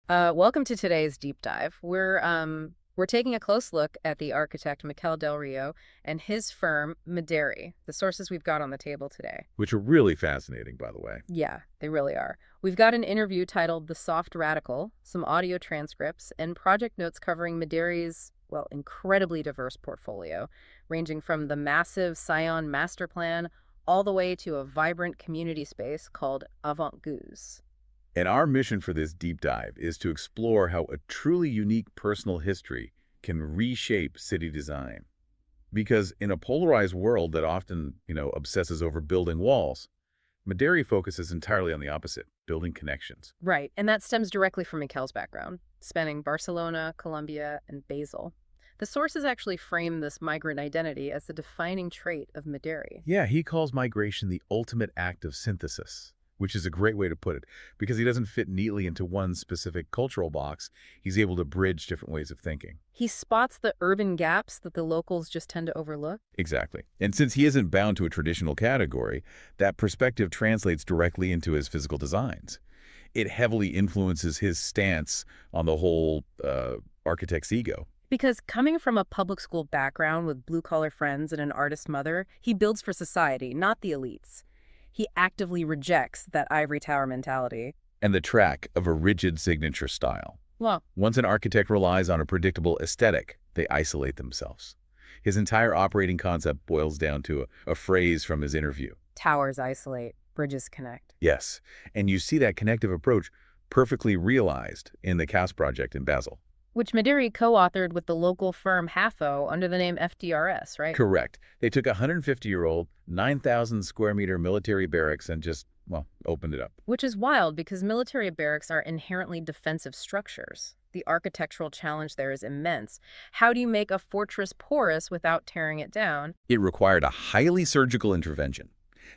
Welcome to today's deep dive. We're taking a close look at the architect Mikel Del Rio and his firm Mederi, the sources we've got on the table today. Which are really fascinating, by the way. Yeah, they really are. We've got an interview titled The Soft Radical, some audio transcripts, and project notes covering Mederi's, well, incredibly diverse portfolio, ranging from the massive Scion master plan all the way to a vibrant community space called Avant-Gouze. And our mission for this deep dive is to explore how a truly unique personal history can reshape city design. Because in a polarized world that often, obsesses over building walls, Mederi focuses entirely on the opposite, building connections. Right, and that stems directly from Mikel's background, spanning Barcelona, Colombia, and Basel. The sources actually frame this migrant identity as the defining trait of Mederi. Yeah, he calls migration the ultimate act of synthesis, which is a great way to put it, because he doesn't fit neatly into one specific cultural box. He's able to bridge different ways of thinking. He spots the urban gaps that the locals just tend to overlook. Exactly. And since he isn't bound to a traditional category, that perspective translates directly into his physical designs. It heavily influences his stance on the whole architect's ego. Because coming from a public school background with blue-collar friends and an artist mother, he builds for society, not the elites. He actively rejects that ivory tower mentality. And the track of a rigid signature style. Well, Once an architect relies on a predictable aesthetic, they isolate themselves. His entire operating concept boils down to a phrase from his interview. towers isolate, bridges connect. Yes, and you see that connective approach perfectly realized in the CAS project in Basel. Which Mederi co-authored with the local firm Hatho under the name FDRS, right? Correct. They took a 150-year-old, 9,000 square meter military barracks and just, well, opened it up. Which is wild because military barracks are inherently defensive structures. The architectural challenge there is immense. How do you make a fortress porous without tearing it down? It required a highly surgical intervention.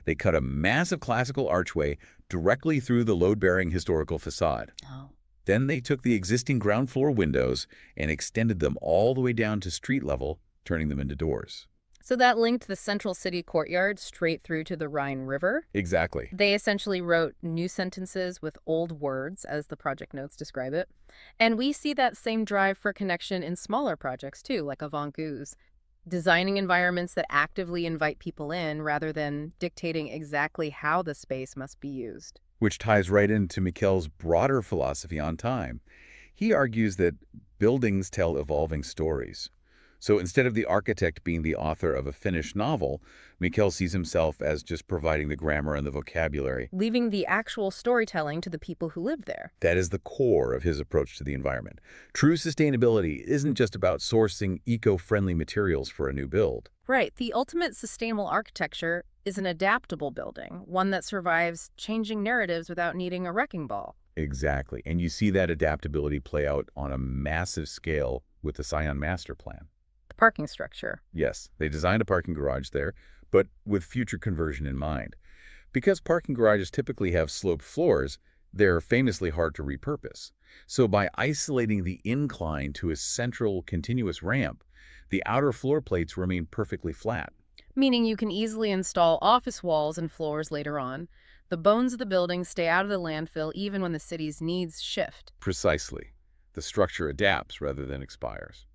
They cut a massive classical archway directly through the load-bearing historical facade. Oh. Then they took the existing ground floor windows and extended them all the way down to street level, turning them into doors. So that linked the central city courtyard straight through to the Rhine River. Exactly. They essentially wrote new sentences with old words, as the project notes describe it. And we see that same drive for connection in smaller projects too, like Avant-Gouze, designing environments that actively invite people in rather than dictating exactly how the space must be used. Which ties right into Mikel's broader philosophy on time. He argues that buildings tell evolving stories. So instead of the architect being the author of a finished novel, Mikel sees himself as just providing the grammar and the vocabulary. Leaving the actual storytelling to the people who live there. That is the core of his approach to the environment. True sustainability isn't just about sourcing eco-friendly materials for a new build. Right, the ultimate sustainable architecture is an adaptable building, one that survives changing narratives without needing a wrecking ball. Exactly. And you see that adaptability play out on a massive scale with the Scion master plan. The parking structure. Yes, they designed a parking garage there, but with future conversion in mind. Because parking garages typically have sloped floors, they're famously hard to repurpose. So by isolating the incline to a central continuous ramp, the outer floor plates remain perfectly flat. Meaning you can easily install office walls and floors later on. The bones of the building stay out of the landfill even when the city's needs shift. Precisely. The structure adapts rather than expires.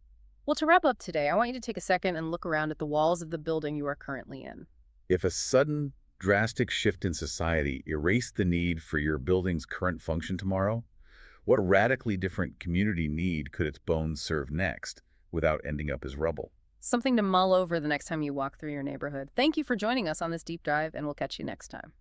Well, to wrap up today, I want you to take a second and look around at the walls of the building you are currently in. If a sudden, drastic shift in society erased the need for your building's current function tomorrow, what radically different community need could its bones serve next without ending up as rubble? Something to mull over the next time you walk through your neighborhood. Thank you for joining us on this deep dive, and we'll catch you next time.